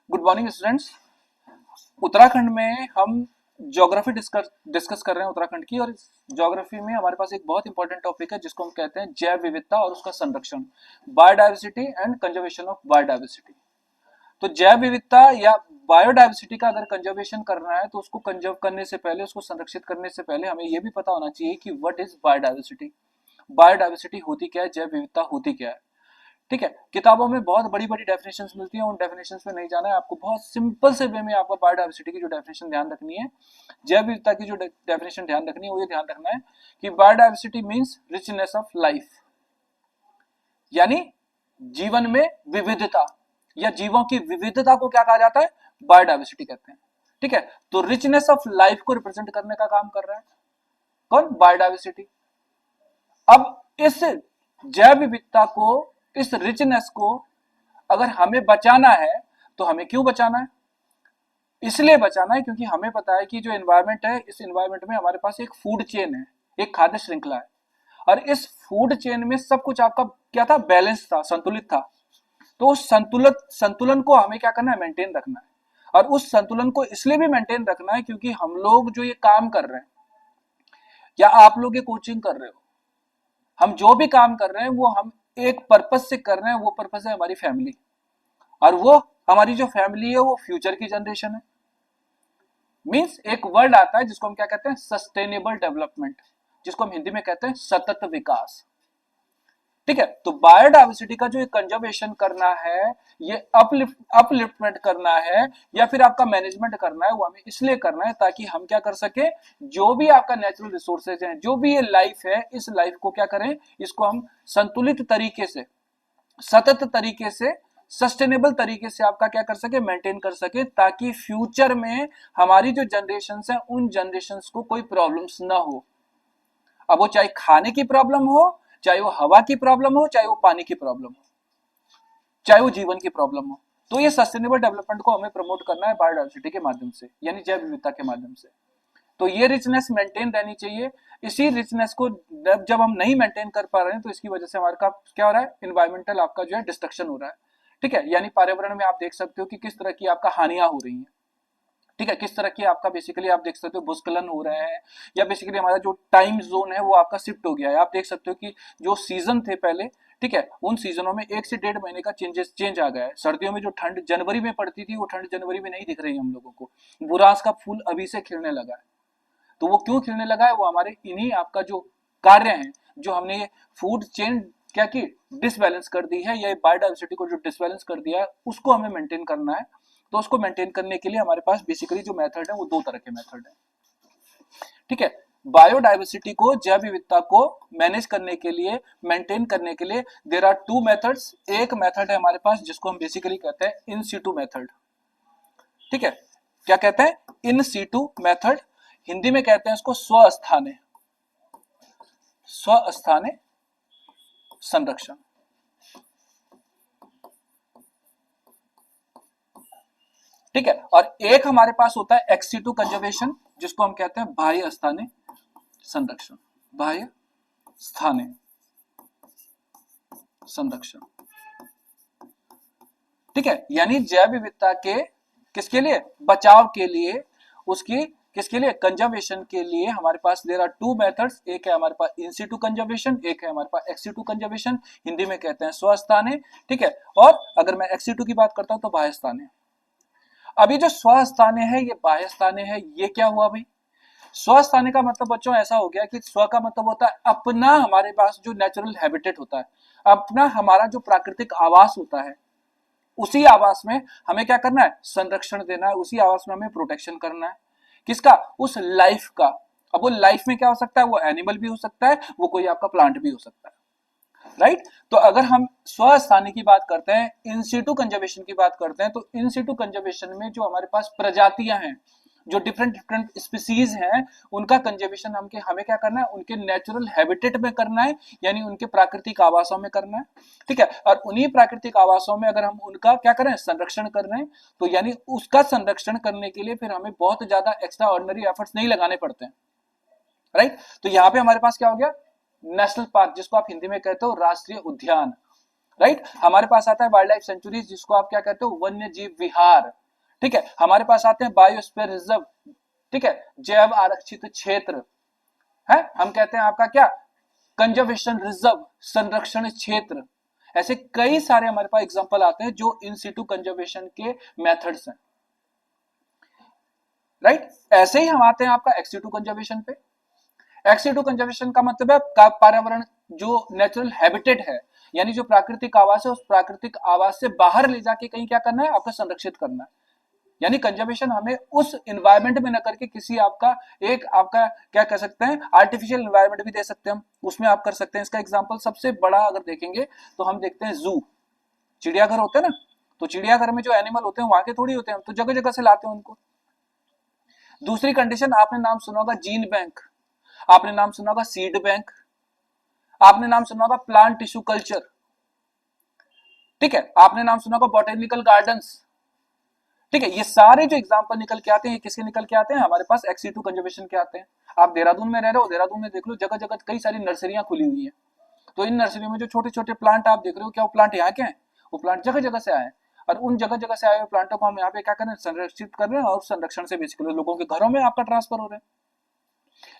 Good morning students. Uttarakhand में हम geography discuss कर रहे हैं उत्तराखंड की। और ज्योग्राफी में हमारे पास एक बहुत इंपॉर्टेंट टॉपिक है जिसको हम कहते हैं जैव विविधता और उसका संरक्षण, biodiversity and conservation of biodiversity. तो जैव विविधता या बायोडाइवर्सिटी का अगर कंजर्वेशन करना है तो उसको कंजर्व करने से पहले, उसको संरक्षित करने से पहले हमें यह भी पता होना चाहिए कि व्हाट इज बायोडाइवर्सिटी। बायोडाइवर्सिटी होती क्या है, जैव विविधता होती क्या है। ठीक है, किताबों में बहुत बड़ी बड़ी डेफिनेशंस मिलती हैं, उन डेफिनेशंस में नहीं जाना है आपको। बहुत सिंपल से वे में आपको बायोडाइवर्सिटी की जो डेफिनेशन ध्यान रखनी है, जैव विविधता की जो डेफिनेशन ध्यान रखनी है, वो ये ध्यान रखना है कि biodiversity means richness of life, यानी जीवन में विविधता या जीवों की विविधता को क्या कहा जाता है, बायोडाइवर्सिटी कहते हैं। ठीक है, तो रिचनेस ऑफ लाइफ को रिप्रेजेंट करने का काम कर रहा है कौन, बायोडाइवर्सिटी। अब इस जैव विविधता को, इस रिचनेस को अगर हमें बचाना है तो हमें क्यों बचाना है, इसलिए बचाना है क्योंकि हमें पता है कि जो एनवायरनमेंट है, इस एनवायरनमेंट में हमारे पास एक फूड चेन है, एक खाद्य श्रृंखला है। और इस फूड चेन में सब कुछ आपका क्या था, बैलेंस था, संतुलित था। तो उस संतुलन को हमें क्या करना है, मेंटेन रखना है। और उस संतुलन को इसलिए भी मेंटेन रखना है क्योंकि हम लोग जो ये काम कर रहे हैं या आप लोग ये कोचिंग कर रहे हो, हम जो भी काम कर रहे हैं वो हम एक पर्पस से कर रहे हैं। वो पर्पस है हमारी फैमिली, और वो हमारी जो फैमिली है वो फ्यूचर की जनरेशन है। मींस एक वर्ड आता है जिसको हम क्या कहते हैं, सस्टेनेबल डेवलपमेंट, जिसको हम हिंदी में कहते हैं सतत विकास। ठीक है, तो बायोडाइवर्सिटी का जो ये कंजर्वेशन करना है, ये अपलिफ्टमेंट करना है या फिर आपका मैनेजमेंट करना है, वो हमें इसलिए करना है ताकि हम क्या कर सके, जो भी आपका नेचुरल रिसोर्सेज है, जो भी ये लाइफ है, इस लाइफ को क्या करें, इसको हम संतुलित तरीके से, सतत तरीके से, सस्टेनेबल तरीके से आपका क्या कर सके, मेंटेन कर सके, ताकि फ्यूचर में हमारी जो जनरेशन है उन जनरेशन को कोई प्रॉब्लम्स ना हो। अब वो चाहे खाने की प्रॉब्लम हो, चाहे वो हवा की प्रॉब्लम हो, चाहे वो पानी की प्रॉब्लम हो, चाहे वो जीवन की प्रॉब्लम हो। तो ये सस्टेनेबल डेवलपमेंट को हमें प्रमोट करना है बायोडाइवर्सिटी के माध्यम से, यानी जैव विविधता के माध्यम से। तो ये रिचनेस मेंटेन रहनी चाहिए। इसी रिचनेस को जब हम नहीं मेंटेन कर पा रहे हैं तो इसकी वजह से हमारे का क्या हो रहा है, इन्वायरमेंटल आपका जो है डिस्ट्रक्शन हो रहा है। ठीक है, यानी पर्यावरण में आप देख सकते हो कि किस तरह की आपका हानियां हो रही हैं। ठीक है, किस तरह की आपका बेसिकली आप देख सकते हो भूस्खलन हो रहे हैं, या बेसिकली हमारा जो टाइम जोन है वो आपका शिफ्ट हो गया है। आप देख सकते हो कि जो सीजन थे पहले, ठीक है, उन सीजनों में 1 से 1.5 महीने का चेंज आ गया है। सर्दियों में जो ठंड जनवरी में पड़ती थी वो ठंड जनवरी में नहीं दिख रही है हम लोगों को। बुरांस का फूल अभी से खिलने लगा है। तो वो क्यों खिलने लगा है, वो हमारे इन्हीं आपका जो कार्य हैं, जो हमने ये फूड चेन क्या की, डिसबैलेंस कर दी है, या बायोडाइवर्सिटी को जो डिसबैलेंस कर दिया है, उसको हमें मेंटेन करना है। तो उसको मेंटेन करने के लिए हमारे पास बेसिकली जो मेथड है वो 2 तरह के मेथड है। ठीक है, बायोडाइवर्सिटी को, जैव विविधता को मैनेज करने के लिए, मेंटेन करने के लिए देयर आर 2 मेथड्स। एक मेथड है हमारे पास जिसको हम बेसिकली कहते हैं इन सीटू मेथड। ठीक है, क्या कहते हैं, इन सीटू मेथड। हिंदी में कहते हैं इसको स्वस्थाने, स्वस्थाने संरक्षण। ठीक है, और एक हमारे पास होता है एक्सीटू कंजर्वेशन, जिसको हम कहते हैं बाह्य स्थाने संरक्षण, बाह्य स्थाने संरक्षण। ठीक है, यानी जैव विविधता के किसके लिए, बचाव के लिए, उसकी किसके लिए, कंजर्वेशन के लिए हमारे पास देयर आर 2 मेथड्स। एक है हमारे पास इन सीटू कंजर्वेशन, एक है हमारे पास एक्सीटू कंजर्वेशन। हिंदी में कहते हैं स्वस्थाने। ठीक है, और अगर मैं एक्सीटू की बात करता हूं तो बाह्य स्थाने। अभी जो स्वस्थाने है, ये बाह्य स्थाने है, ये क्या हुआ भाई, स्वस्थाने का मतलब बच्चों ऐसा हो गया कि स्व का मतलब होता है अपना, हमारे पास जो नेचुरल हैबिटेट होता है, अपना हमारा जो प्राकृतिक आवास होता है, उसी आवास में हमें क्या करना है, संरक्षण देना है। उसी आवास में हमें प्रोटेक्शन करना है, किसका, उस लाइफ का। अब वो लाइफ में क्या हो सकता है, वो एनिमल भी हो सकता है, वो कोई आपका प्लांट भी हो सकता है, राइट। तो अगर हम स्वस्थानी की बात करते हैं, इन सीटू कंजर्वेशन की बात करते हैं, तो इन सीटू कंजर्वेशन में जो हमारे पास प्रजातियां हैं, जो डिफरेंट डिफरेंट स्पीसीज हैं, उनका कंजर्वेशन हमें क्या करना है, उनके नेचुरल हैबिटेट में करना है, यानी उनके प्राकृतिक आवासों में करना है। ठीक है, और उन्हीं प्राकृतिक आवासों में अगर हम उनका क्या करें, संरक्षण कर रहे हैं, तो यानी उसका संरक्षण करने के लिए फिर हमें बहुत ज्यादा एक्स्ट्रा ऑर्डिनरी एफर्ट्स नहीं लगाने पड़ते हैं, राइट। तो यहाँ पे हमारे पास क्या हो गया, नेशनल पार्क, जिसको आप हिंदी में कहते हो राष्ट्रीय उद्यान। राइट। हमारे पास आता है वाइल्ड लाइफ सेंचुरीज, जिसको आप क्या कहते हो, वन्य जीव विहार, ठीक है। हमारे पास आते हैं बायोस्फीयर रिजर्व, ठीक है, जैव आरक्षित क्षेत्र है, हम कहते हैं आपका क्या, कंजर्वेशन रिजर्व, संरक्षण क्षेत्र। ऐसे कई सारे हमारे पास एग्जांपल आते हैं जो इन सिटू कंजर्वेशन के मेथड्स हैं, राइट। ऐसे ही हम आते हैं आपका एक्स-सिटू कंजर्वेशन पे। एक्स-सिटू कंजर्वेशन का मतलब है पर्यावरण जो नेचुरल हैबिटेट है, यानी जो प्राकृतिक आवास है, उस प्राकृतिक आवास से बाहर ले जाके कहीं क्या करना है, आपका संरक्षित करना है। यानी कंजर्वेशन हमें उस इन्वायरमेंट में न करके किसी आपका एक आपका क्या कह सकते हैं, आर्टिफिशियल इन्वायरमेंट भी दे सकते हैं हम, उसमें आप कर सकते हैं। इसका एग्जांपल सबसे बड़ा अगर देखेंगे तो हम देखते हैं जू, चिड़ियाघर होते हैं ना, तो चिड़ियाघर में जो एनिमल होते हैं वहां के थोड़ी होते हैं, हम तो जगह जगह से लाते हैं उनको। दूसरी कंडीशन, आपने नाम सुना होगा जीन बैंक, आपने नाम सुना होगा सीड बैंक, आपने नाम सुना होगा प्लांट टिश्यू कल्चर, ठीक है, आपने नाम सुना होगा बॉटेनिकल गार्डन्स, ठीक है। ये सारे जो एग्जांपल निकल के आते हैं, ये किसके निकल के आते हैं, हमारे पास एक्स-सिटू कंजर्वेशन के आते हैं। आप देहरादून में रह रहे हो, देहरादून में देख लो जगह जगह कई सारी नर्सरियां खुली हुई है, तो इन नर्सरियों में जो छोटे छोटे प्लांट आप देख रहे हो, क्या वो प्लांट यहाँ के हैं, वो प्लांट जगह जगह से आए हैं। और उन जगह जगह से आए हुए प्लांटों को हम यहाँ पे क्या कर रहे हैं, संरक्षित कर रहे हैं, और संरक्षण से बेसिकली लोगों के घरों में आपका ट्रांसफर हो रहे हैं।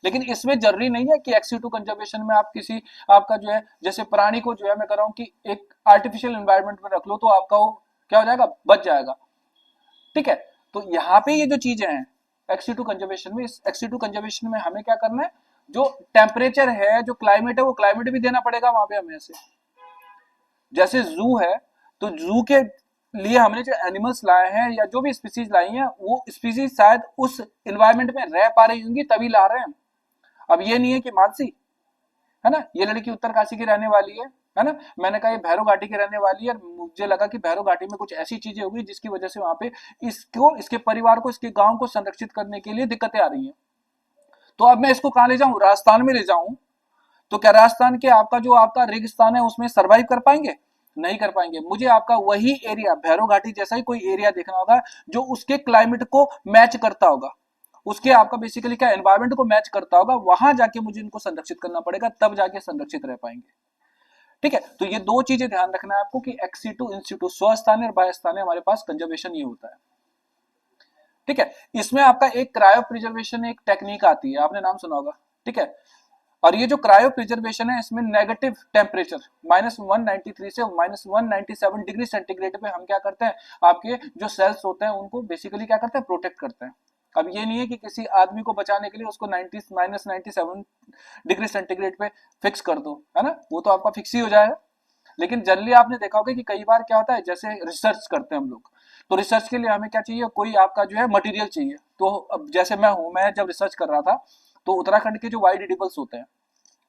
लेकिन इसमें जरूरी नहीं है कि एक्स-सिटू कंजर्वेशन में आप किसी आपका जो है, जैसे प्राणी को जो है मैं कर रहा हूँ कि एक आर्टिफिशियल एनवायरनमेंट में रख लो तो आपका वो क्या हो जाएगा, बच जाएगा, ठीक है। तो यहाँ पे ये जो चीजें हैं एक्स-सिटू कंजर्वेशन में, इस एक्स-सिटू कंजर्वेशन में हमें क्या करना है, जो टेम्परेचर है, जो क्लाइमेट है, वो क्लाइमेट भी देना पड़ेगा वहां पे हमें से। जैसे जू है, तो जू के लिए हमने जो एनिमल्स लाए हैं या जो भी स्पीसीज लाई हैं, वो स्पीसीज शायद उस एनवायरनमेंट में रह पा रही होंगी तभी ला रहे हैं। अब ये नहीं है कि मानसी है ना, ये लड़की उत्तरकाशी की रहने वाली है ना, मैंने कहा ये भैरव घाटी की रहने वाली है, मुझे लगा कि भैरव घाटी में कुछ ऐसी चीजें होगी जिसकी वजह से वहां पे इसको, इसके परिवार को, इसके गांव को संरक्षित करने के लिए दिक्कतें आ रही हैं। तो अब मैं इसको कहां ले जाऊं, राजस्थान में ले जाऊं, तो क्या राजस्थान के आपका जो आपका रेगिस्तान है उसमें सरवाइव कर पाएंगे, नहीं कर पाएंगे। मुझे आपका वही एरिया, भैरव घाटी जैसा ही कोई एरिया देखना होगा जो उसके क्लाइमेट को मैच करता होगा, उसके आपका बेसिकली क्या एनवायरमेंट को मैच करता होगा, वहां जाके मुझे इनको संरक्षित करना पड़ेगा, तब जाके संरक्षित रह पाएंगे, ठीक है। तो ये दो चीजें ध्यान रखना है आपको कि एक्स-सिटू इन-सिटू, स्वस्थानीय और बाह्यस्थानीय, हमारे पास कंजर्वेशन ये होता है, ठीक है। इसमें आपका एक क्रायो प्रिजर्वेशन एक टेक्निक आती है, आपने नाम सुना होगा, ठीक है। और ये जो क्रायो प्रिजर्वेशन है, इसमें नेगेटिव टेम्परेचर -193 से -197 डिग्री सेंटीग्रेड पे हम क्या करते हैं, आपके जो सेल्स होते हैं उनको बेसिकली क्या करते हैं, प्रोटेक्ट करते हैं। अब ये नहीं है कि किसी आदमी को बचाने के लिए उसको -97 डिग्री सेंटीग्रेड पे फिक्स कर दो, है ना, वो तो आपका फिक्स ही हो जाएगा। लेकिन जनरली आपने देखा होगा कि कई बार क्या होता है, जैसे रिसर्च करते हैं हम लोग, तो रिसर्च के लिए हमें क्या चाहिए, कोई आपका जो है मटेरियल चाहिए। तो अब जैसे मैं जब रिसर्च कर रहा था, तो उत्तराखंड के जो वाइल्ड एडिबल्स होते हैं,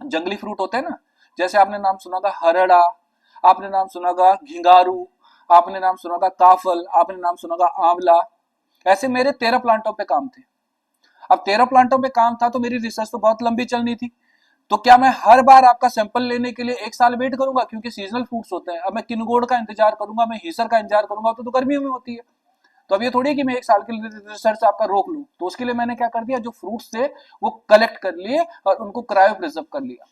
जंगली फ्रूट होते हैं ना, जैसे आपने नाम सुना होगा हरड़ा, आपने नाम सुना होगा घिंगारू, आपने नाम सुना होगा काफल, आपने नाम सुना होगा आंवला। ऐसे मेरे 13 प्लांटों पे काम थे। अब 13 प्लांटों पे काम था तो मेरी रिसर्च तो बहुत लंबी चलनी थी। तो क्या मैं हर बार आपका सैंपल लेने के लिए 1 साल वेट करूंगा, क्योंकि सीजनल फ्रूट्स होते हैं। अब मैं किनगोड़ का इंतजार करूंगा, मैं हिसर का इंतजार करूंगा, तो गर्मियों में होती है। तो अब ये थोड़ी है कि मैं 1 साल के लिए रिसर्च आपका रोक लूं। तो उसके लिए मैंने क्या कर दिया, जो फ्रूट्स थे वो कलेक्ट कर लिए और उनको क्रायो प्रिजर्व कर लिया,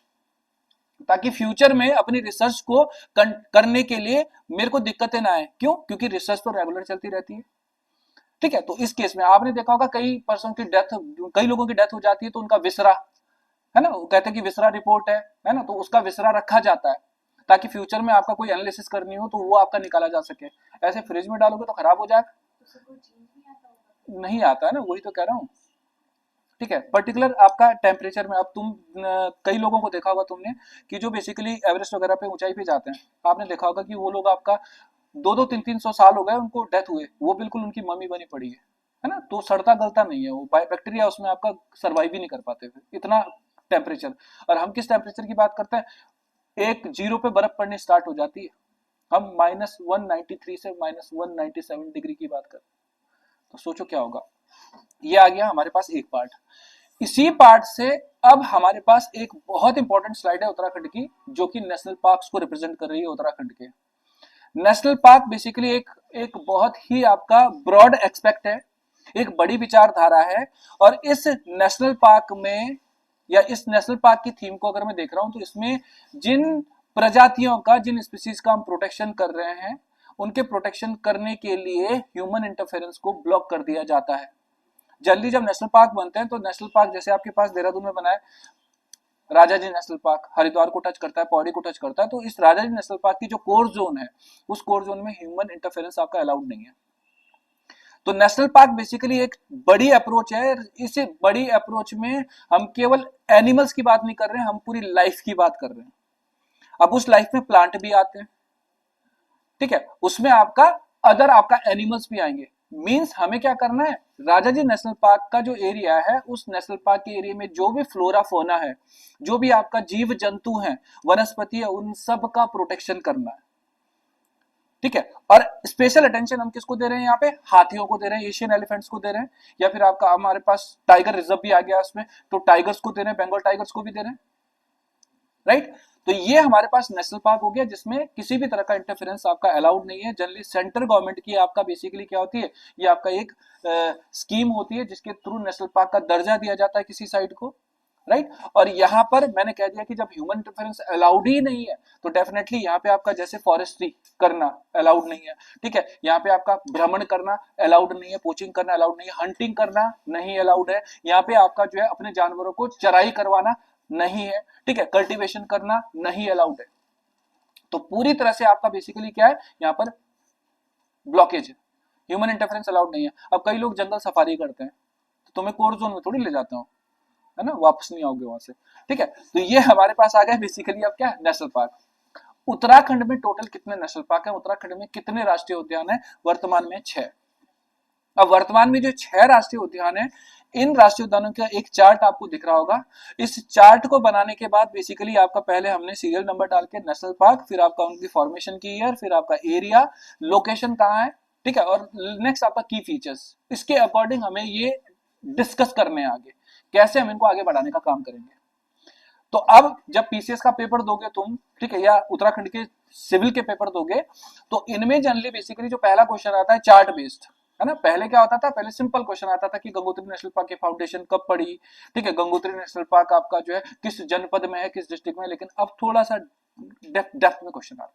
ताकि फ्यूचर में अपनी रिसर्च को करने के लिए मेरे को दिक्कतें ना आए। क्यों? क्योंकि रिसर्च तो रेगुलर चलती रहती है, ठीक है। तो इस केस में आपने देखा होगा कई पर्सन की डेथ, कई लोगों की डेथ हो जाती है तो उनका विसरा, है ना, वो कहते हैं कि विसरा रिपोर्ट है ना, तो उसका विसरा रखा जाता है ताकि फ्यूचर में आपका कोई एनालिसिस करनी हो तो वो आपका निकाला जा सके। ऐसे फ्रिज में डालोगे तो खराब हो जाएगा, नहीं आता है ना, वही तो कह रहा हूँ, ठीक है। पर्टिकुलर आपका टेम्परेचर में, अब तुम कई लोगों को देखा होगा तुमने कि जो बेसिकली एवरेस्ट वगैरह पे ऊंचाई पे जाते हैं, आपने देखा होगा कि वो लोग आपका 2-2, 3-3 सौ साल हो गए उनको डेथ हुए, वो बिल्कुल उनकी मम्मी बनी पड़ी है ना, तो सड़ता गलता नहीं है वो, बैक्टीरिया उसमें आपका सर्वाइव ही नहीं कर पाते थे, इतना टेम्परेचर। और हम किस टेम्परेचर की बात करते हैं, एक जीरो पे बर्फ पड़नी स्टार्ट हो जाती है, हम -193 से -197 डिग्री की बात करते हैं। तो सोचो क्या होगा। ये आ गया हमारे पास एक पार्ट। इसी पार्ट से अब हमारे पास एक बहुत इंपॉर्टेंट स्लाइड है उत्तराखंड की, जो कि नेशनल पार्क्स को रिप्रेजेंट कर रही है उत्तराखंड के। नेशनल पार्क बेसिकली एक बहुत ही आपका ब्रॉड एक्सपेक्ट है, एक बड़ी विचारधारा है। और इस नेशनल पार्क में, या इस नेशनल पार्क की थीम को अगर मैं देख रहा हूं, तो इसमें जिन प्रजातियों का, जिन स्पीसीज का हम प्रोटेक्शन कर रहे हैं, उनके प्रोटेक्शन करने के लिए ह्यूमन इंटरफेरेंस को ब्लॉक कर दिया जाता है। जल्दी जब नेशनल पार्क बनते हैं तो नेशनल पार्क जैसे आपके पास देहरादून में बना है राजा जी नेशनल पार्क, हरिद्वार को टच करता है, पौड़ी को टच करता है, तो इस राजा जी नेशनल पार्क की जो कोर जोन है, उस कोर जोन में ह्यूमन इंटरफेरेंस आपका अलाउड नहीं है। तो नेशनल पार्क बेसिकली एक बड़ी अप्रोच है। इस बड़ी अप्रोच में हम केवल एनिमल्स की बात नहीं कर रहे हैं, हम पूरी लाइफ की बात कर रहे हैं। अब उस लाइफ में प्लांट भी आते हैं, ठीक है, उसमें आपका अदर आपका एनिमल्स भी आएंगे। मींस हमें क्या करना है, राजाजी नेशनल पार्क का जो एरिया है, उस नेशनल पार्क के एरिया में जो भी फ्लोरा फोना है, जो भी आपका जीव जंतु है, वनस्पति है, उन सब का प्रोटेक्शन करना है, ठीक है। और स्पेशल अटेंशन हम किसको दे रहे हैं यहाँ पे, हाथियों को दे रहे हैं, एशियन एलिफेंट्स को दे रहे हैं, या फिर आपका हमारे पास टाइगर रिजर्व भी आ गया उसमें, तो टाइगर्स को दे रहे हैं, बंगाल टाइगर्स को भी दे रहे हैं, राइट। तो ये हमारे पास नेशनल पार्क हो गया जिसमें किसी भी तरह का इंटरफेरेंस आपका अलाउड नहीं है। जनरली सेंट्रल गवर्नमेंट की आपका बेसिकली क्या होती है, ये आपका एक स्कीम होती है जिसके थ्रू नेशनल पार्क का दर्जा दिया जाता है किसी साइट को, राइट। और यहाँ पर मैंने कह दिया कि जब ह्यूमन इंटरफेरेंस अलाउड ही नहीं है तो डेफिनेटली यहाँ पे आपका जैसे फॉरेस्ट्री करना अलाउड नहीं है, ठीक है, यहाँ पे आपका भ्रमण करना अलाउड नहीं है, पोचिंग करना अलाउड नहीं है, हंटिंग करना नहीं अलाउड है, यहाँ पे आपका जो है अपने जानवरों को चराई करवाना नहीं है, ठीक है, कल्टीवेशन करना नहीं अलाउड है। तो पूरी तरह से आपका बेसिकली क्या है, यहाँ पर ब्लॉकेज है, ह्यूमन इंटरफेरेंस अलाउड नहीं है। अब कई लोग जंगल सफारी करते हैं तो तुम्हें कोर जोन में थोड़ी ले जाता हूँ, है ना, वापस नहीं आओगे वहां से, ठीक है। तो ये हमारे पास आ गया बेसिकली अब क्या, नेशनल पार्क। उत्तराखंड में टोटल कितने नेशनल पार्क है, उत्तराखंड में कितने राष्ट्रीय उद्यान है, वर्तमान में 6। अब वर्तमान में जो 6 राष्ट्रीय उद्यान है, इन राष्ट्रीय उद्यानों का एक चार्ट आपको दिख रहा होगा। इस चार्ट को बनाने के बाद बेसिकली आपका पहले हमने सीरियल नंबर डाल के नेशनल पार्क, फिर आपका उनकी फॉर्मेशन की ईयर, फिर आपका एरिया, लोकेशन कहाँ है, ठीक है, और नेक्स्ट आपका की फीचर्स। इसके अकॉर्डिंग हमें ये डिस्कस करने हैं आगे कैसे हम इनको आगे बढ़ाने का काम करेंगे। तो अब जब पीसीएस का पेपर दोगे तुम, ठीक है, या उत्तराखंड के सिविल के पेपर दोगे, तो इनमें जनरली बेसिकली जो पहला क्वेश्चन आता है चार्ट बेस्ड, है ना। पहले क्या होता था, पहले सिंपल क्वेश्चन आता था कि गंगोत्री नेशनल पार्क की फाउंडेशन कब पड़ी, ठीक है, गंगोत्री नेशनल पार्क आपका जो है किस जनपद में है, किस डिस्ट्रिक्ट में है। लेकिन अब थोड़ा सा डेप्थ में क्वेश्चन आ रहा है,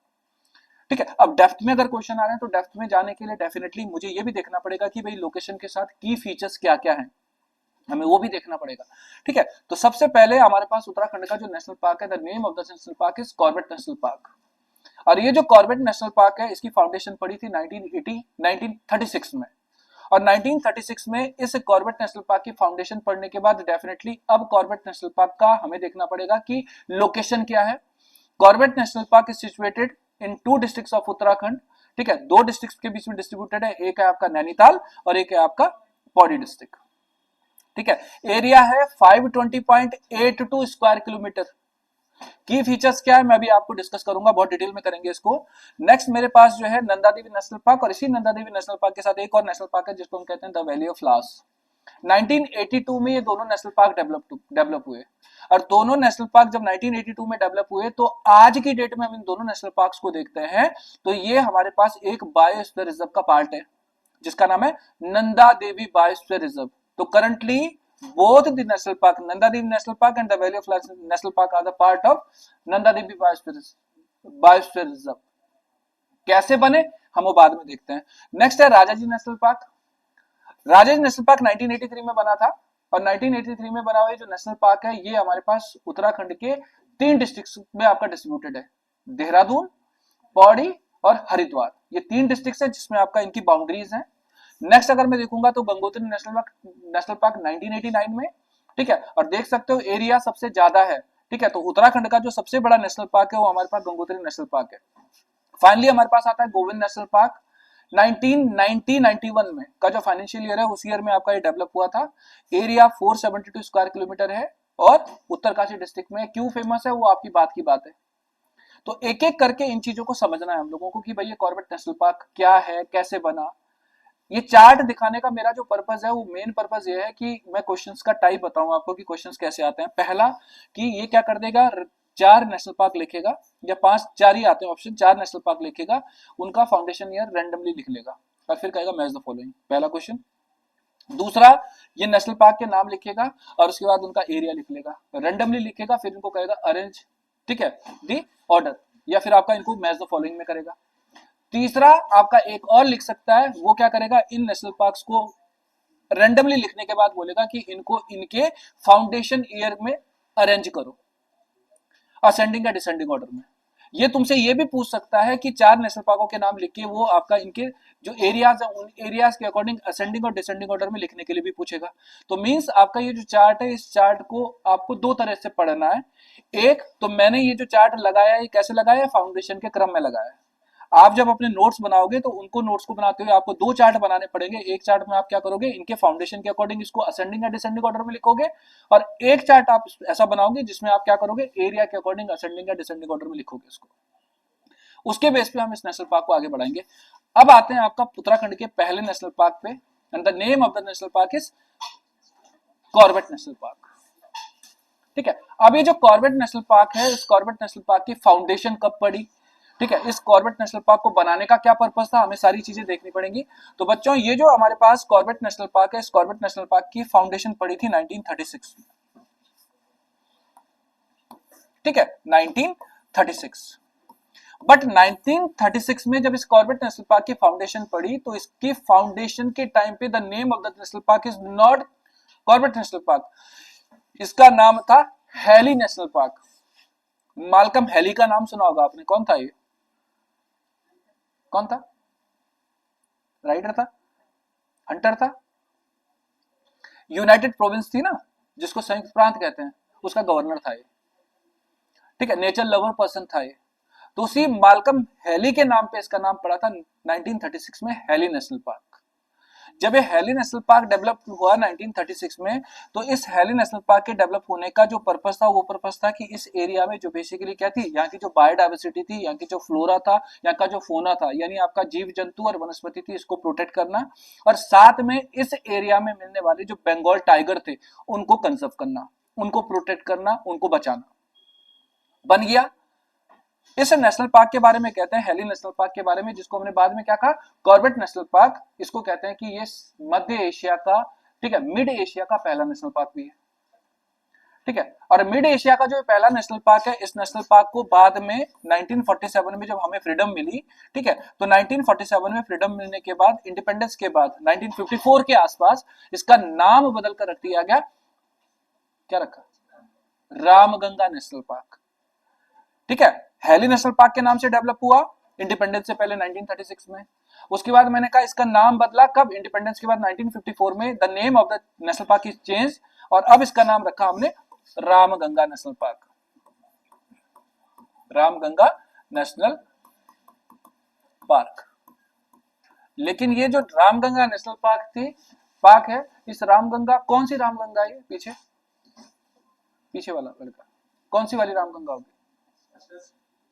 ठीक है। अब डेप्थ में अगर क्वेश्चन आ रहे हैं तो डेप्थ में जाने के लिए डेफिनेटली मुझे ये भी देखना पड़ेगा कि भाई लोकेशन के साथ की फीचर्स क्या क्या है, हमें वो भी देखना पड़ेगा, ठीक है। तो सबसे पहले हमारे पास उत्तराखंड का जो नेशनल पार्क है, the name of the national park is Corbett national park. और ये जो कॉर्बेट नेशनल पार्क है, इसकी फाउंडेशन पड़ी थी 1936 में। और 1936 में इस कॉर्बेट नेशनल पार्क की फाउंडेशन पड़ने के बाद डेफिनेटली अब कॉर्बेट नेशनल पार्क का हमें देखना पड़ेगा कि लोकेशन क्या है। Corbett national park is situated in 2 districts of Uttarakhand, ठीक है, 2 डिस्ट्रिक्ट्स के बीच में डिस्ट्रीब्यूटेड है, एक है आपका नैनीताल और एक है आपका पौड़ी डिस्ट्रिक्ट, ठीक है। एरिया है 520.82 स्क्वायर किलोमीटर। की फीचर्स क्या है मैं अभी आपको डिस्कस करूंगा, बहुत डिटेल में करेंगे इसको। नेक्स्ट मेरे पास जो है नंदा देवी नेशनल पार्क, और इसी नंदा देवी नेशनल पार्क के साथ एक और नेशनल पार्क है जिसको हम कहते हैं द वैली ऑफ फ्लावर्स। 1982 में ये दोनों नेशनल पार्क डेवलप हुए, और दोनों नेशनल पार्क जब 1982 में डेवलप हुए तो आज की डेट में हम इन दोनों नेशनल पार्क्स को देखते हैं तो ये हमारे पास एक बायोस्फीयर रिजर्व का पार्ट है जिसका नाम है नंदा देवी बायोस्फीयर रिजर्व। तो currently both the national park, Nanda Devi National Park and the Valley of Flowers National Park are the part of Nanda Devi Biosphere Reserve। कैसे बने हम वो बाद में देखते हैं। नेक्स्ट है Rajaji national park. Rajaji national park 1983 में बना था, और 1983 में बना हुआ जो नेशनल पार्क है ये हमारे पास उत्तराखंड के 3 डिस्ट्रिक्ट्स में आपका डिस्ट्रीब्यूटेड है, देहरादून, पौड़ी और हरिद्वार। ये 3 डिस्ट्रिक्ट्स है जिसमें आपका इनकी बाउंड्रीज हैं। नेक्स्ट अगर मैं देखूंगा तो गंगोत्री नेशनल पार्क 1989 में, ठीक है, और देख सकते हो एरिया सबसे ज्यादा है, ठीक है। तो उत्तराखंड का जो सबसे बड़ा नेशनल पार्क है वो हमारे पास गंगोत्री नेशनल पार्क है। फाइनली हमारे पास आता है गोविंद नेशनल पार्क। 1990-91 में का जो फाइनेंशियल ईयर है उस ईयर में आपका ये डेवलप हुआ था। एरिया 472 स्क्वायर किलोमीटर है और उत्तरकाशी डिस्ट्रिक्ट में। क्यों फेमस है वो आपकी बात की बात है। तो एक एक करके इन चीजों को समझना है हम लोगों को कि भाई ये कॉर्बेट नेशनल पार्क क्या है, कैसे बना। ये चार्ट दिखाने का मेरा जो पर्पस है वो मेन पर्पस ये है कि मैं क्वेश्चंस का टाइप बताऊं आपको कि क्वेश्चंस कैसे आते हैं। पहला कि ये क्या कर देगा, 4 नेशनल पार्क लिखेगा या 5, 4 ही आते हैं ऑप्शन, 4 नेशनल पार्क लिखेगा, उनका फाउंडेशन ईयर रैंडमली लिख लेगा और फिर कहेगा मैच द फॉलोइंग, पहला क्वेश्चन। दूसरा, ये नेशनल पार्क के नाम लिखेगा और उसके बाद उनका एरिया लिख लेगा, रैंडमली लिखेगा, फिर इनको कहेगा अरेंज, ठीक है, दी ऑर्डर। या फिर आपका इनको मैच द फॉलोइंग में करेगा। तीसरा आपका एक और लिख सकता है, वो क्या करेगा, इन नेशनल पार्क्स को रैंडमली लिखने के बाद बोलेगा कि इनको इनके फाउंडेशन ईयर में अरेंज करो, असेंडिंग या डिसेंडिंग ऑर्डर में। ये तुमसे ये भी पूछ सकता है कि 4 नेशनल पार्कों के नाम लिख के वो आपका इनके जो एरियाज है उन एरियाज के अकॉर्डिंग असेंडिंग और डिसेंडिंग ऑर्डर में लिखने के लिए भी पूछेगा। तो मींस आपका ये जो चार्ट है, इस चार्ट को आपको दो तरह से पढ़ना है। एक तो मैंने ये जो चार्ट लगाया है, कैसे लगाया है, फाउंडेशन के क्रम में लगाया है। आप जब अपने नोट्स बनाओगे तो उनको नोट्स को बनाते हुए आपको दो चार्ट बनाने पड़ेंगे। एक चार्ट में आप क्या करोगे, इनके फाउंडेशन के अकॉर्डिंग इसको असेंडिंग या डिसेंडिंग ऑर्डर में लिखोगे, और एक चार्ट आप ऐसा बनाओगे जिसमें आप क्या करोगे, एरिया के अकॉर्डिंग असेंडिंग या डिसेंडिंग ऑर्डर में लिखोगे इसको। उसके बेस पे हम इस नेशनल पार्क को आगे बढ़ाएंगे। अब आते हैं आपका उत्तराखंड के पहले नेशनल पार्क पे, and the name of the national park is Corbett national park. ठीक है, अब ये जो कॉर्बेट नेशनल पार्क है, इस कॉर्बेट नेशनल पार्क की फाउंडेशन कब पड़ी, ठीक है, इस कॉर्बेट नेशनल पार्क को बनाने का क्या पर्पस था, हमें सारी चीजें देखनी पड़ेंगी। तो बच्चों, ये जो हमारे पास कॉर्बेट नेशनल पार्क है, इस कॉर्बेट नेशनल पार्क की फाउंडेशन पड़ी थी 1936 में। ठीक है, 1936। बट 1936 में जब इस कॉर्बेट नेशनल पार्क की फाउंडेशन पड़ी, तो इसकी फाउंडेशन के टाइम पे the name of the national park is not Corbett national park, इसका नाम था Hailey national park. Malcolm Hailey का नाम सुना होगा आपने, कौन था ये, कौन था, राइडर था, हंटर था, यूनाइटेड प्रोविंस थी ना जिसको संयुक्त प्रांत कहते हैं, उसका गवर्नर था ये। ठीक है, नेचर लवर पर्सन था ये। तो उसी मालकम हेली के नाम पे इसका नाम पड़ा था 1936 में हेली नेशनल पार्क। जब ये हेली नेशनल पार्क डेवलप हुआ 1936 में, तो इस हेली नेशनल पार्क के डेवलप होने का जो पर्पस था, वो पर्पस था कि इस एरिया में जो बेसिकली क्या थी, यहाँ की जो बायोडाइवर्सिटी थी, यहाँ की जो फ्लोरा था, यहाँ का जो फोना था, यानी आपका जीव जंतु और वनस्पति थी, इसको प्रोटेक्ट करना, और साथ में इस एरिया में मिलने वाले जो बंगाल टाइगर थे उनको कंजर्व करना, उनको प्रोटेक्ट करना, उनको बचाना। बन गया। इस नेशनल पार्क के बारे में कहते हैं, हेली नेशनल पार्क के बारे में, जिसको हमने बाद में क्या कहा, कॉर्बेट नेशनल पार्क। इसको कहते हैं कि ये मध्य एशिया का, ठीक है, मिड एशिया का पहला नेशनल पार्क भी है। ठीक है, और मिड एशिया का जो पहला नेशनल पार्क है, इस नेशनल पार्क को बाद में 1947 में जब हमें फ्रीडम मिली, ठीक है, तो 1947 में फ्रीडम मिलने के बाद, इंडिपेंडेंस के बाद 1954 के आसपास इसका नाम बदल कर रख दिया गया, क्या रखा, रामगंगा नेशनल पार्क। ठीक है, हेली नेशनल पार्क के नाम से डेवलप हुआ इंडिपेंडेंस से पहले 1936 में। उसके बाद मैंने कहा इसका नाम बदला कब, इंडिपेंडेंस के बाद 1954 में the name of the national park is change, और अब इसका नाम रखा हमने Ramganga national park. Ramganga national park. लेकिन ये जो रामगंगा नेशनल पार्क है, इस रामगंगा, कौन सी रामगंगा है, पीछे पीछे वाला लड़का, कौन सी वाली रामगंगा होगी,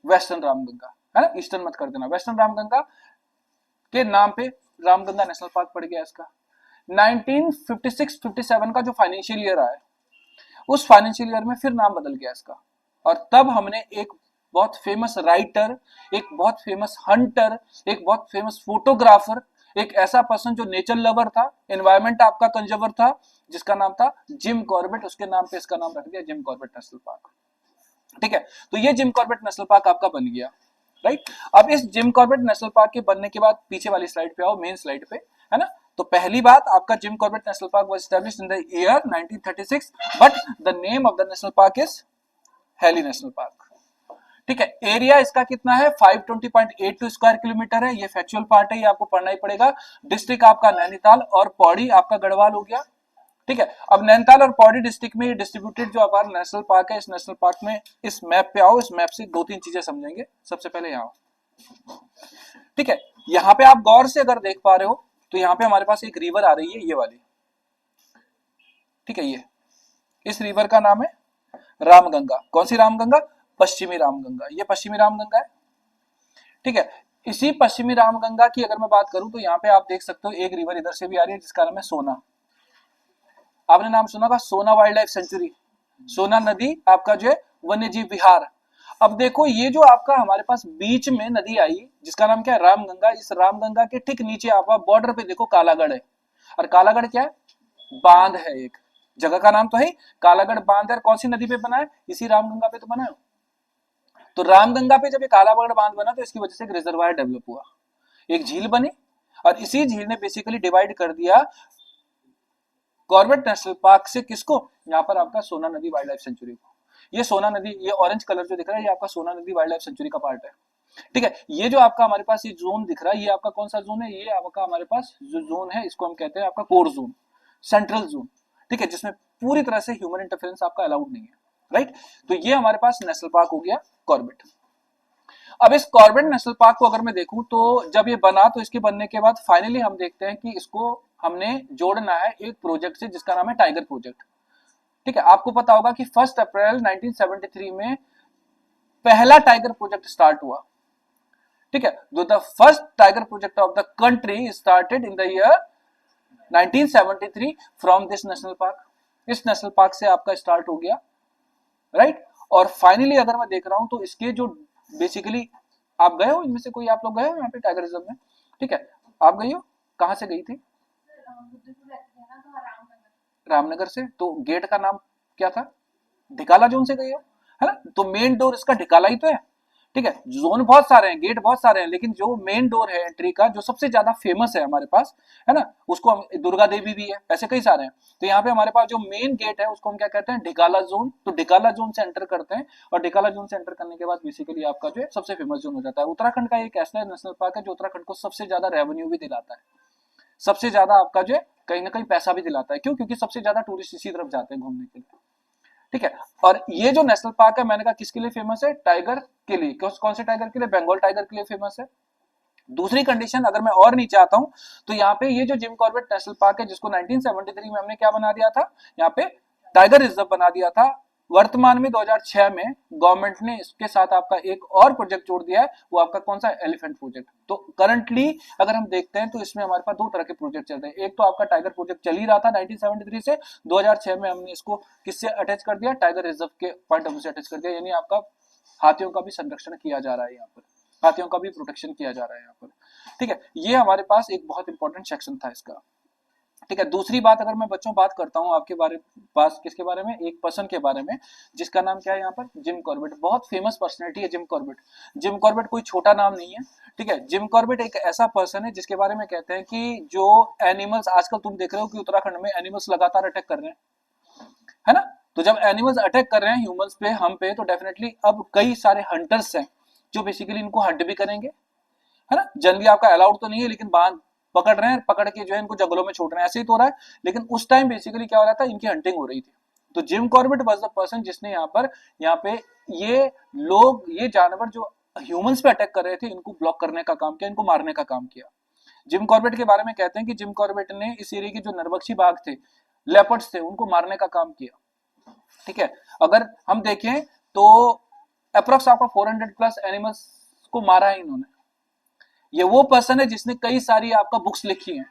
वेस्टर्न रामगंगा है ना, ईस्टर्न मत कर देना। वेस्टर्न रामगंगा के नाम पे रामगंगा नेशनल पार्क पड़ गया इसका। 1956-57 का जो फाइनेंशियल ईयर आया, उस फाइनेंशियल ईयर में फिर नाम बदल गया इसका, और तब हमने एक बहुत फेमस राइटर, एक बहुत फेमस हंटर, एक बहुत फेमस फोटोग्राफर, एक ऐसा पर्सन जो नेचर लवर था, एनवायरमेंट आपका कंजर्वर था, जिसका नाम था जिम कॉर्बेट, उसके नाम पे इसका नाम रख दिया जिम कॉर्बेट नेशनल पार्क। ठीक है, तो ये जिम कॉर्बेट नेशनल पार्क आपका बन गया, राइट। अब इस जिम कॉर्बेट नेशनल पार्क के बनने के बाद पीछे वाली स्लाइड पे आओ, मेन स्लाइड पे, है ना। तो पहली बात, आपका Jim Corbett national park was established in the year 1936, but the name of the national park is heli national park. ठीक है, एरिया इसका कितना है, 520.82 स्क्वायर किलोमीटर है, ये फैक्चुअल पार्ट है, ये आपको पढ़ना ही पड़ेगा। डिस्ट्रिक्ट आपका नैनीताल और पौड़ी आपका गढ़वाल हो गया। ठीक है, अब नैनीताल और पौड़ी डिस्ट्रिक्ट में डिस्ट्रीब्यूटेड जो हमारा नेशनल पार्क है, इस नेशनल पार्क में इस मैप पे आओ, इस मैप से दो तीन चीजें समझेंगे। सबसे पहले यहाँ, ठीक है, यहाँ पे आप गौर से अगर देख पा रहे हो तो यहाँ पे हमारे पास एक रिवर आ रही है, ये वाली, ठीक है, ये इस रिवर का नाम है रामगंगा। कौन सी रामगंगा, पश्चिमी रामगंगा, ये पश्चिमी रामगंगा है। ठीक है, इसी पश्चिमी रामगंगा की अगर मैं बात करूं तो यहाँ पे आप देख सकते हो एक रिवर इधर से भी आ रही है जिसका नाम है सोना। आपने नाम सुना होगा सोना वाइल्ड लाइफ सेंचुरी, सोना नदी आपका जो है वन्य जीव विहार। अब देखो ये जो आपका हमारे पास बीच में नदी आई जिसका नाम क्या है, रामगंगा, इस रामगंगा के ठीक नीचे आप बॉर्डर पे देखो कालागढ़ है, और कालागढ़ क्या है, बांध है, एक जगह का नाम तो है कालागढ़ बांध है। और कौन सी नदी पे बना है, इसी रामगंगा पे तो बना है। तो रामगंगा पे जब ये कालाबाड़ बांध बना तो इसकी वजह से एक रिजर्वायर डेवलप हुआ, एक झील बनी, और इसी झील ने बेसिकली डिवाइड कर दिया कॉर्बेट नेशनल पार्क से किसको, यहाँ पर आपका सोना नदी वाइल्ड लाइफ सेंचुरी को। ये सोना नदी, ये ऑरेंज कलर जो दिख रहा है ये आपका सोना नदी वाइल्ड लाइफ सेंचुरी का पार्ट है। ठीक है, ये जो आपका हमारे पास ये जोन दिख रहा है ये आपका कौन सा जोन है, ये आपका हमारे पास जो जोन है इसको हम कहते हैं आपका कोर जोन, सेंट्रल जोन। ठीक है, जिसमें पूरी तरह से ह्यूमन इंटरफेरेंस आपका अलाउड नहीं है, राइट। तो ये हमारे पास नेशनल पार्क हो गया कॉर्बेट। अब इस कॉर्बेट नेशनल पार्क को अगर मैं देखूं तो जब ये बना तो इसके बनने के बाद फाइनली हम देखते हैं कि इसको हमने जोड़ना है एक प्रोजेक्ट से जिसका नाम है टाइगर प्रोजेक्ट। ठीक है, आपको पता होगा कि 1 अप्रैल 1973 में पहला टाइगर प्रोजेक्ट स्टार्ट हुआ। ठीक है, the first tiger project of the country started in the year 1973 from this national park. इस नेशनल पार्क से आपका स्टार्ट हो गया, राइट। और फाइनली अगर मैं देख रहा हूं तो इसके जो बेसिकली, आप गए हो इनमें से कोई, आप लोग गए हो यहाँ पे टाइगर रिजर्व में? ठीक है, आप गई हो, कहाँ से गई थी? रामनगर से। तो गेट का नाम क्या था? ढिकाला जोन से गई हो, है ना। तो मेन डोर इसका ढिकाला ही तो है। ठीक है, जोन बहुत सारे हैं, गेट बहुत सारे हैं, लेकिन जो मेन डोर है एंट्री का जो सबसे ज्यादा फेमस है हमारे पास, है ना, उसको हम दुर्गा देवी भी है, ऐसे कई सारे हैं। तो यहाँ पे हमारे पास जो मेन गेट है उसको हम क्या कहते हैं, ढिकाला जोन। तो ढिकाला जोन से एंटर करते हैं और ढिकाला जोन से एंटर करने के बाद बेसिकली आपका जो है सबसे फेमस जोन हो जाता है। उत्तराखंड का एक ऐसा नेशनल पार्क है जो उत्तराखंड को सबसे ज्यादा रेवेन्यू भी दिलाता है, सबसे ज्यादा आपका जो है कहीं ना कहीं पैसा भी दिलाता है। क्यों? क्योंकि सबसे ज्यादा टूरिस्ट इसी तरफ जाते हैं घूमने के लिए। ठीक है, और ये जो नेशनल पार्क है मैंने कहा किसके लिए फेमस है? टाइगर के लिए। कौन से टाइगर के लिए? बंगाल टाइगर के लिए फेमस है। दूसरी कंडीशन अगर मैं और नीचे आता हूं तो यहाँ पे ये जो जिम कॉर्बेट नेशनल पार्क है जिसको 1973 में हमने क्या बना दिया था, यहाँ पे टाइगर रिजर्व बना दिया था। वर्तमान में 2006 में गवर्नमेंट ने इसके साथ आपका एक और प्रोजेक्ट जोड़ दिया है, वो आपका कौन सा? Elephant project. तो करंटली अगर हम देखते हैं तो इसमें हमारे पास दो तरह के प्रोजेक्ट चल रहे हैं। एक तो आपका टाइगर प्रोजेक्ट चल ही रहा था 1973 से, 2006 में हमने इसको किससे अटैच कर दिया? टाइगर रिजर्व के पॉइंट ऑफ व्यू से अटैच कर दिया, यानी आपका हाथियों का भी संरक्षण किया जा रहा है यहाँ पर, हाथियों का भी प्रोटेक्शन किया जा रहा है यहाँ पर। ठीक है, ये हमारे पास एक बहुत इंपॉर्टेंट सेक्शन था इसका। ठीक है, दूसरी बात अगर मैं बच्चों बात करता हूँ आपके बारे पास किसके बारे में, एक पर्सन के बारे में जिसका नाम क्या है यहाँ पर? Jim Corbett. बहुत फेमस पर्सनैलिटी है जिम कॉर्बेट। जिम कॉर्बेट कोई छोटा नाम नहीं है। ठीक है, जिम कॉर्बेट एक ऐसा पर्सन है जिसके बारे में कहते हैं कि जो एनिमल्स, आजकल तुम देख रहे हो कि उत्तराखंड में एनिमल्स लगातार अटैक कर रहे हैं, है ना। तो जब एनिमल्स अटैक कर रहे हैं ह्यूमंस पे, हम पे, तो डेफिनेटली अब कई सारे हंटर्स हैं जो बेसिकली इनको हंट भी करेंगे, है ना। जनरली आपका अलाउड तो नहीं है, लेकिन बांध पकड़ रहे हैं, पकड़ के जो है इनको जंगलों में छोड़ रहे हैं, ऐसे ही तो हो रहा है। लेकिन उस टाइम बेसिकली क्या हो रहा था, इनकी हंटिंग हो रही थी। तो Jim Corbett was the person जिसने यहाँ पे ये लोग, ये जानवर जो ह्यूमंस पे अटैक कर रहे थे इनको ब्लॉक करने का काम किया, इनको मारने का काम किया। जिम कॉर्बेट के बारे में कहते हैं कि जिम कॉर्बेट ने इस एरिया के जो नरभक्षी बाघ थे, लेपर्ड्स थे, उनको मारने का काम किया। ठीक है, अगर हम देखें तो अप्रोक्स आपका 400 प्लस एनिमल्स को मारा है इन्होंने। ये वो पर्सन है जिसने कई सारी आपका बुक्स लिखी हैं।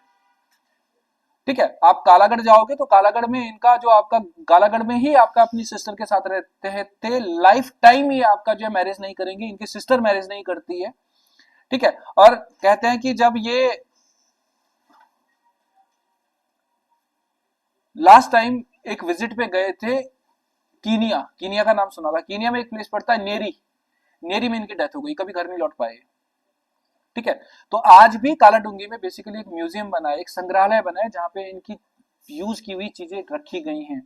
ठीक है, आप कालागढ़ जाओगे तो कालागढ़ में इनका जो आपका, कालागढ़ में ही आपका अपनी सिस्टर के साथ रहते थे, लाइफ टाइम ही आपका जो मैरिज नहीं करेंगे, इनकी सिस्टर मैरिज नहीं करती है। ठीक है, और कहते हैं कि जब ये लास्ट टाइम एक विजिट पे गए थे कीनिया, कीनिया का नाम सुना होगा, कीनिया में एक प्लेस पड़ता है नेरी, नेरी में इनकी डेथ हो गई, कभी घर नहीं लौट पाए। ठीक है, तो आज भी कालाडूंगी में बेसिकली एक म्यूजियम बना है, एक संग्रहालय बना है जहां पे इनकी यूज की हुई चीजें रखी गई हैं।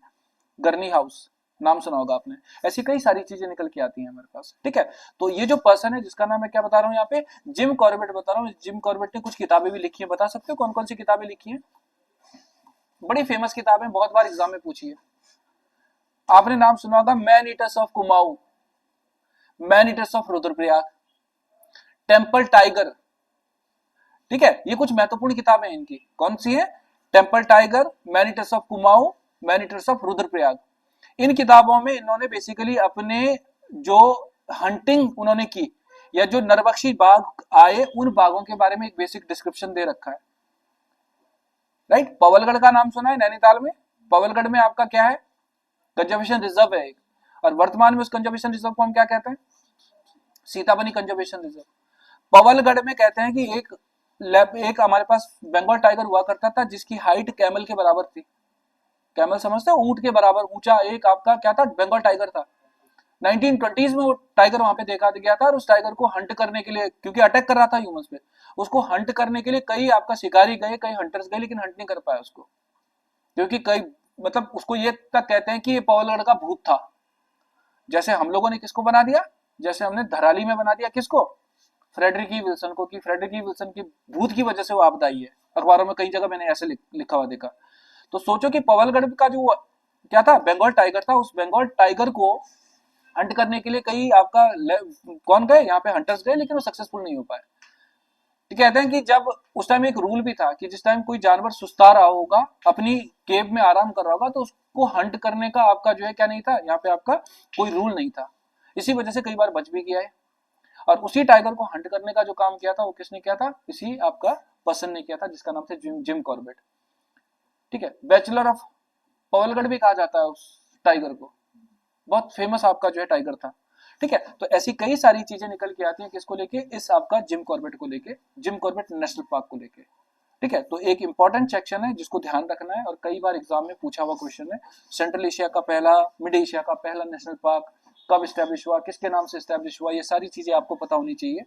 गरनी हाउस नाम सुना होगा आपने। ऐसी कई सारी चीजें निकल के आती हैं हमारे पास। ठीक है, तो ये जो पर्सन है जिसका नाम मैं क्या बता रहा हूँ यहाँ पे, जिम कॉर्बेट बता रहा हूँ। जिम कॉर्बेट ने कुछ किताबें भी लिखी है, बता सकते हो कौन कौन सी किताबें लिखी है? बड़ी फेमस किताबें, बहुत बार एग्जाम में पूछी है। आपने नाम सुना होगा man eaters of Kumaon, man eaters of Rudraprayag, temple tiger. ठीक है, ये कुछ महत्वपूर्ण किताबें हैं इनकी। कौन सी है? Temple tiger, man eaters of Kumaon, man eaters of Rudraprayag. इन किताबों में इन्होंने बेसिकली अपने जो हंटिंग उन्होंने की या जो नरभक्षी बाघ आए उन बाघों के बारे में एक बेसिक डिस्क्रिप्शन दे रखा है, राइट। पवलगढ़ का नाम सुना है नैनीताल में? पवलगढ़ में आपका क्या है? कंजर्वेशन रिजर्व है एक, और वर्तमान में उस कंजर्वेशन रिजर्व को हम क्या कहते हैं? Sitabani conservation reserve. पवलगढ़ में कहते हैं कि एक हमारे पास बंगाल टाइगर हुआ करता था जिसकी हाइट कैमल के बराबर थी। कैमल समझते हो? ऊंट के बराबर ऊंचा एक आपका क्या था? बंगाल टाइगर था। 1920s में वो टाइगर वहां पे देखा गया था और उस टाइगर को हंट करने के लिए, क्योंकि अटैक कर रहा था ह्यूमंस पे, उसको हंट करने के लिए कई आपका शिकारी गए, कई हंटर्स गए, लेकिन हंट नहीं कर पाए उसको, क्योंकि कई मतलब उसको ये तक कहते हैं कि ये पॉवलगढ़ का भूत था। जैसे हम लोगों ने किसको बना दिया, जैसे हमने धराली में बना दिया किसको, फ्रेडरिक ई विल्सन को, कि फ्रेडरिक ई विल्सन की भूत की वजह से वो आपदा आई है। अखबारों में कई जगह मैंने ऐसे लिखा हुआ देखा। तो सोचो कि पवलगढ़ का जो क्या था, बंगाल टाइगर था, उस बंगाल टाइगर को हंट करने के लिए कई आपका कौन गए, यहाँ पे हंटर्स गए, लेकिन वो सक्सेसफुल नहीं हो पाए। तो कहते हैं कि जब उस टाइम एक रूल भी था कि जिस टाइम कोई जानवर सुस्ता रहा होगा, अपनी केव में आराम कर रहा होगा, तो उसको हंट करने का आपका जो है क्या नहीं था, यहाँ पे आपका कोई रूल नहीं था। इसी वजह से कई बार बच भी गया है। और उसी टाइगर को हंट करने का जो काम किया था वो किसने किया था, इसी आपका पर्सन ने किया था, जिसका नाम था जिम कॉर्बेट। ठीक है, बैचलर ऑफ पवलगढ़ भी कहा जाता है उस टाइगर को, बहुत फेमस आपका जो है टाइगर था। ठीक है, तो ऐसी कई सारी चीजें निकल के आती हैं किसको लेके, इस आपका जिम कॉर्बेट को लेके, जिम कॉर्बेट नेशनल पार्क को लेके। ठीक है, तो एक इंपॉर्टेंट सेक्शन है जिसको ध्यान रखना है और कई बार एग्जाम में पूछा हुआ क्वेश्चन है। सेंट्रल एशिया का पहला, मिड एशिया का पहला नेशनल पार्क कब स्टैब्लिश हुआ, किसके नाम से स्टैब्लिश हुआ, ये सारी चीजें आपको पता होनी चाहिए।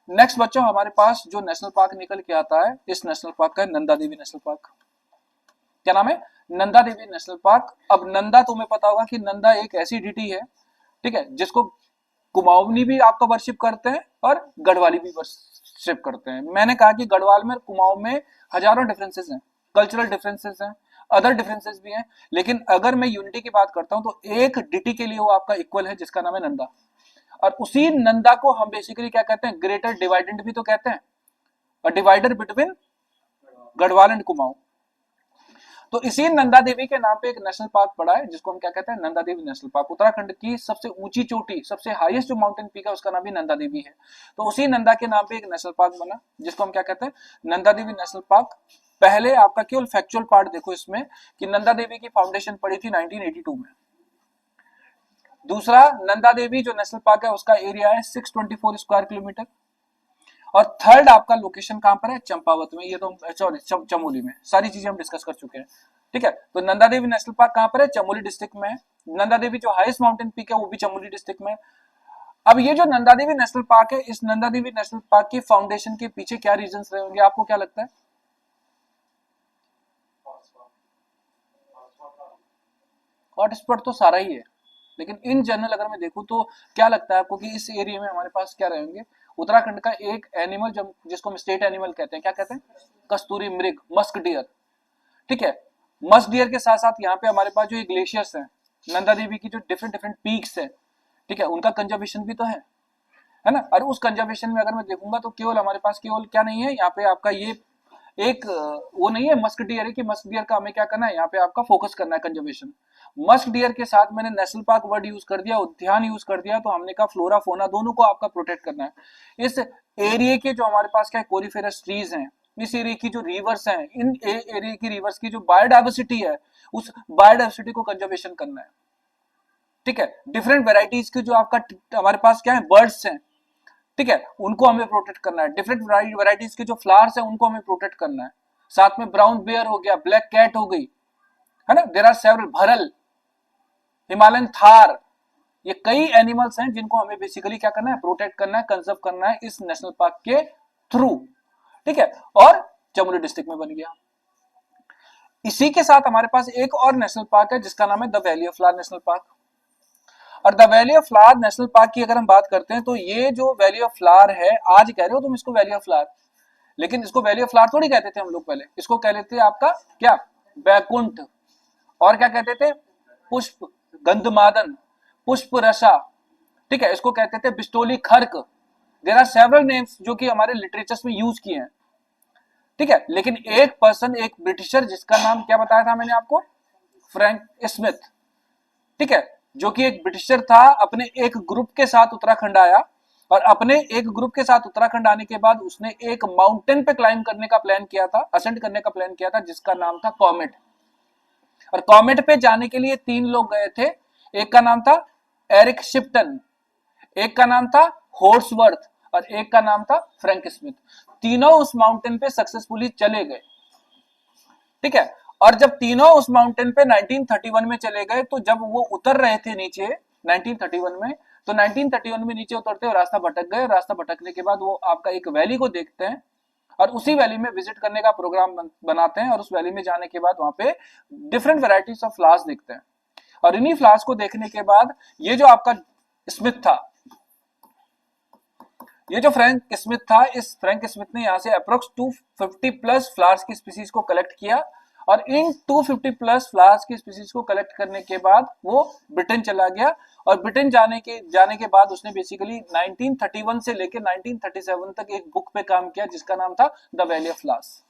नेक्स्ट बच्चों, हमारे पास जो नेशनल पार्क निकल के आता है, इस नेशनल पार्क का नंदा देवी नेशनल पार्क। क्या नाम है, नंदा देवी नेशनल पार्क। अब नंदा तुम्हें पता होगा कि नंदा एक ऐसी डिटी है, ठीक है, जिसको कुमाऊनी भी आपका वर्शिप करते हैं और गढ़वाली भी वर्शिप करते हैं। मैंने कहा कि गढ़वाल में कुमाऊं में हजारों डिफरेंसेस हैं, कल्चरल डिफरेंसेस हैं, अदर डिफरेंसेस भी हैं, लेकिन अगर मैं यूनिटी की बात करता हूं तो एक डिटी के लिए वो आपका इक्वल है, जिसका नाम है नंदा। और उसी नंदा को हम बेसिकली क्या कहते हैं, ग्रेटर डिवाइडेंट भी तो कहते हैं, और divider between Garhwal and Kumaon. तो इसी नंदा देवी के नाम पे एक नेशनल पार्क पड़ा है, जिसको हम क्या कहते हैं, नंदा देवी नेशनल पार्क। उत्तराखंड की सबसे ऊंची चोटी, सबसे हाईएस्ट जो माउंटेन पीक है, उसका नाम भी नंदा देवी है। तो उसी नंदा के नाम पे एक नेशनल पार्क बना, जिसको हम क्या कहते हैं, नंदा देवी नेशनल पार्क। पहले आपका केवल फैक्चुअल पार्ट देखो इसमें, कि नंदा देवी की फाउंडेशन पड़ी थी 1982 में। दूसरा, नंदा देवी जो नेशनल पार्क है उसका एरिया है 624 स्क्वायर किलोमीटर। और थर्ड आपका लोकेशन कहां पर है, चंपावत में, ये तो सॉरी चमोली में, सारी चीजें हम डिस्कस कर चुके हैं। ठीक है, तो नंदा देवी नेशनल पार्क कहां पर है, चमोली डिस्ट्रिक्ट में है। नंदा देवी जो हाईएस्ट माउंटेन पीक है वो भी चमोली डिस्ट्रिक्ट में। अब ये जो नंदा देवी नेशनल पार्क है, इस नंदा देवी नेशनल पार्क की फाउंडेशन के पीछे क्या रीजंस रहे होंगे, आपको क्या लगता है? हॉटस्पॉट तो सारा ही है, लेकिन इन जनरल अगर मैं देखूं तो क्या लगता है आपको कि इस एरिया में हमारे पास क्या रहेंगे? उत्तराखंड का एक एनिमल जिसको हम स्टेट एनिमल कहते हैं, क्या कहते हैं, कस्तूरी मृग, मस्क डियर। ठीक है, मस्क डियर के साथ साथ यहाँ पे हमारे पास जो ग्लेशियर्स हैं, नंदा देवी की जो डिफरेंट डिफरेंट पीक्स हैं, ठीक है, उनका कंजर्वेशन भी तो है ना। और उस कंजर्वेशन में अगर मैं देखूंगा तो केवल हमारे पास केवल क्या नहीं है, यहाँ पे आपका ये एक वो नहीं है मस्क डियर है कि मस्क डियर का हमें क्या करना है, यहाँ पे आपका फोकस करना है कंजर्वेशन। मस्क डियर के साथ मैंने नेशनल पार्क वर्ड यूज कर दिया, उद्यान यूज कर दिया, तो हमने कहा फ्लोरा फोना दोनों को आपका प्रोटेक्ट करना है। इस एरिया के जो हमारे पास क्या कोरिफेरस ट्रीज हैं, इस एरिया की जो रिवर्स हैं, इन एरिया की रिवर्स की जो बायोडाइवर्सिटी है, उस बायोडाइवर्सिटी को कंजर्वेशन करना है। ठीक है, डिफरेंट वेराइटीज के जो आपका हमारे पास क्या है, बर्ड्स हैं, ठीक है, उनको हमें प्रोटेक्ट करना है। डिफरेंट वेराइटीज के जो फ्लावर्स हैं उनको हमें प्रोटेक्ट करना है। साथ में ब्राउन बेयर हो गया, ब्लैक कैट हो गई, है ना, देयर आर सेवरल, भरल, हिमालयन थार, ये कई एनिमल्स हैं जिनको हमें बेसिकली क्या करना है, प्रोटेक्ट करना है, कंजर्व करना है इस नेशनल पार्क के थ्रू। ठीक है, और चमोली डिस्ट्रिक्ट में बन गया। इसी के साथ हमारे पास एक और नेशनल पार्क है जिसका नाम है the valley of flower national park. और the valley of flower national park की अगर हम बात करते हैं तो ये जो वैली ऑफ फ्लावर है, आज कह रहे हो तुम इसको वैली ऑफ फ्लावर, लेकिन इसको वैली ऑफ फ्लावर थोड़ी कहते थे हम लोग, पहले इसको कह लेते थे आपका क्या, बैकुंठ, और क्या कहते थे, पुष्प गंधमादन, पुष्प रसा। ठीक है, इसको कहते थे बिस्टोली खर्क। देयर आर सेवरल नेम्स जो कि हमारे लिटरेचर्स में यूज किए हैं। ठीक है, लेकिन एक पर्सन, एक ब्रिटिशर, जिसका नाम क्या बताया था मैंने आपको, फ्रैंक स्मिथ, ठीक है, जो कि एक ब्रिटिशर था, अपने एक ग्रुप के साथ उत्तराखंड आया, और अपने एक ग्रुप के साथ उत्तराखंड आने के बाद उसने एक माउंटेन पे क्लाइंब करने का प्लान किया था, असेंड करने का प्लान किया था, जिसका नाम था कॉमेट। और कॉमेट पे जाने के लिए 3 लोग गए थे, एक का नाम था एरिक शिप्टन, एक का नाम था होर्सवर्थ, और एक का नाम था फ्रैंक स्मिथ। तीनों उस माउंटेन पे सक्सेसफुली चले गए। ठीक है, और जब तीनों उस माउंटेन पे 1931 में चले गए, तो जब वो उतर रहे थे नीचे, 1931 में। तो 1931 में नीचे उतरते हैं, रास्ता भटक गए, रास्ता भटकने के बाद वो आपका एक वैली को देखते हैं और उसी वैली में विजिट करने का प्रोग्राम बनाते हैं और उस वैली में जाने के बाद वहां पे डिफरेंट वेराइटीज ऑफ फ्लावर्स देखते हैं। और इन्हीं फ्लावर्स को देखने के बाद ये जो आपका स्मिथ था, ये जो फ्रैंक स्मिथ था, इस फ्रैंक स्मिथ ने यहाँ से अप्रोक्स 250 प्लस फ्लावर्स की स्पीसीज को कलेक्ट किया और इन 250 प्लस फ्लावर्स की स्पीसीज को कलेक्ट करने के बाद वो ब्रिटेन चला गया और ब्रिटेन जाने के बाद उसने बेसिकली 1931 से लेकर 1937 तक एक बुक पे काम किया जिसका नाम था द वैली ऑफ फ्लावर्स।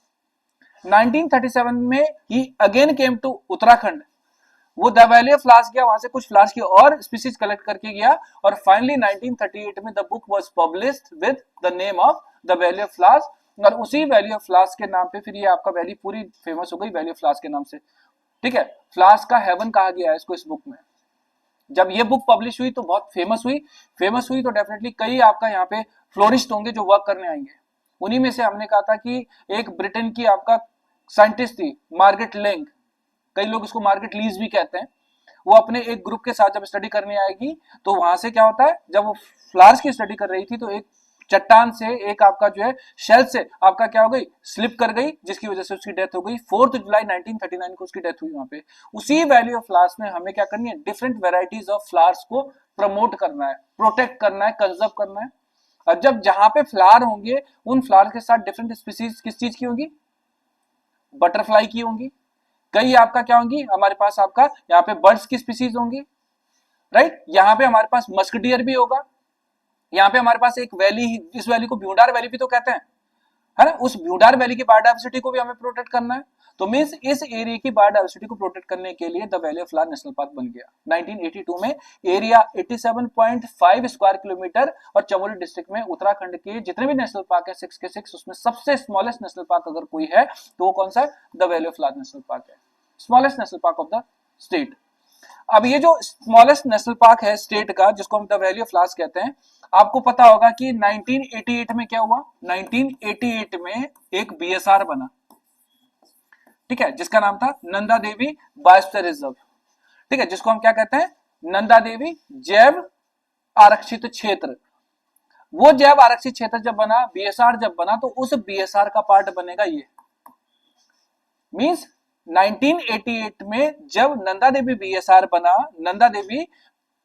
1937 में ही अगेन केम टू उत्तराखंड, वो द वैली ऑफ फ्लावर्स गया, वहां से कुछ फ्लावर्स की और स्पीसीज कलेक्ट करके गया और फाइनली 1938 में the book was published with the name of the valley of flowers. और उसी वैली ऑफ फ्लावर्स के नाम पे फिर ये आपका वैली पूरी फेमस हो गई, वैली ऑफ फ्लावर्स के नाम से। ठीक है, फ्लावर्स का हेवन कहा गया है इसको इस बुक में। जब ये बुक पब्लिश हुई तो बहुत फेमस हुई तो डेफिनेटली कई आपका यहाँ पे फ्लोरिस्ट होंगे जो वर्क करने आएंगे। उन्हीं में से हमने कहा था कि एक ब्रिटेन की आपका साइंटिस्ट थी मार्गरेट लेंग, कई लोग इसको मार्गरेट लीज भी कहते हैं। वो अपने एक ग्रुप के साथ जब स्टडी करने आएगी तो वहां से क्या होता है, जब वो फ्लावर्स की स्टडी कर रही थी तो एक चट्टान से एक आपका जो है शेल से आपका क्या हो गई, स्लिप कर गई, जिसकी वजह से उसकी डेथ हो गई। 4 जुलाई 1939 को उसकी डेथ हुई वहां पे। उसी वैली ऑफ फ्लावर्स में हमें क्या करनी है, डिफरेंट वेराइटीज ऑफ फ्लावर्स को प्रमोट करना है, प्रोटेक्ट करना है, कंजर्व करना है। और जब जहां पे फ्लावर होंगे उन फ्लावर के साथ डिफरेंट स्पीसीज किस चीज की होंगी, बटरफ्लाई की होंगी, कई आपका क्या होंगी, हमारे पास आपका यहाँ पे बर्ड्स की स्पीसीज होंगी, राइट। यहाँ पे हमारे पास मस्क डियर भी होगा, यहाँ पे हमारे पास एक वैली, इस वैली को भ्यूडार वैली भी तो कहते हैं, है ना। उस भ्यूडार वैली की बायोडाइवर्सिटी को भी हमें प्रोटेक्ट करना है। तो मींस इस एरिया की बायोडाइवर्सिटी को प्रोटेक्ट करने के लिए the valley of flower national park बन गया 1982 में। एरिया 87.5 स्क्वायर किलोमीटर और चमोली डिस्ट्रिक्ट में उत्तराखंड के जितने भी नेशनल पार्क है 6 के 6, उसमें सबसे स्मॉलेस्ट नेशनल पार्क अगर कोई है तो वो कौन सा है, the valley of flower national park है, smallest national park of the state. अब ये जो स्मॉलेस्ट नेशनल पार्क है स्टेट का, जिसको हम द वैली ऑफ फ्लावर्स कहते हैं, आपको पता होगा कि 1988 में क्या हुआ, 1988 में एक बीएसआर बना, ठीक है, जिसका नाम था नंदा देवी बायोस्फीयर रिजर्व। ठीक है, जिसको हम क्या कहते हैं, नंदा देवी जैव आरक्षित क्षेत्र। वो जैव आरक्षित क्षेत्र जब बना, बीएसआर जब बना, तो उस बीएसआर का पार्ट बनेगा ये। मींस 1988 में जब नंदा देवी बीएसआर बना, नंदा देवी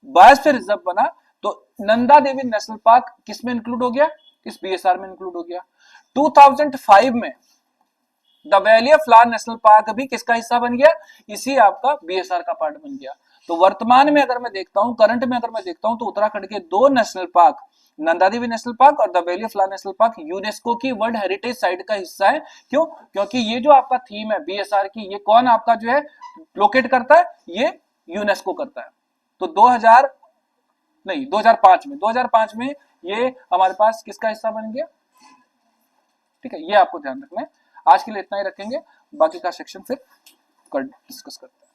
बायोस्फीयर रिजर्व बना, तो नंदा देवी नेशनल पार्क किस में इंक्लूड हो गया, इस बीएसआर में इंक्लूड हो गया। 2005 में the valley of flower national park भी किसका हिस्सा बन गया, इसी आपका बीएसआर का पार्ट बन गया। तो वर्तमान में अगर मैं देखता हूं, करंट में अगर मैं देखता हूं, तो उत्तराखंड के 2 national park, Nanda Devi national park और the valley of flower national park, UNESCO की वर्ल्ड हेरिटेज साइट का हिस्सा है। क्यों, क्योंकि ये जो आपका थीम है बीएसआर की, ये कौन आपका जो है लोकेट करता है, ये यूनेस्को करता है। तो 2005 में ये हमारे पास किसका हिस्सा बन गया। ठीक है, ये आपको ध्यान रखना है। आज के लिए इतना ही रखेंगे, बाकी का सेक्शन फिर डिस्कस करते हैं।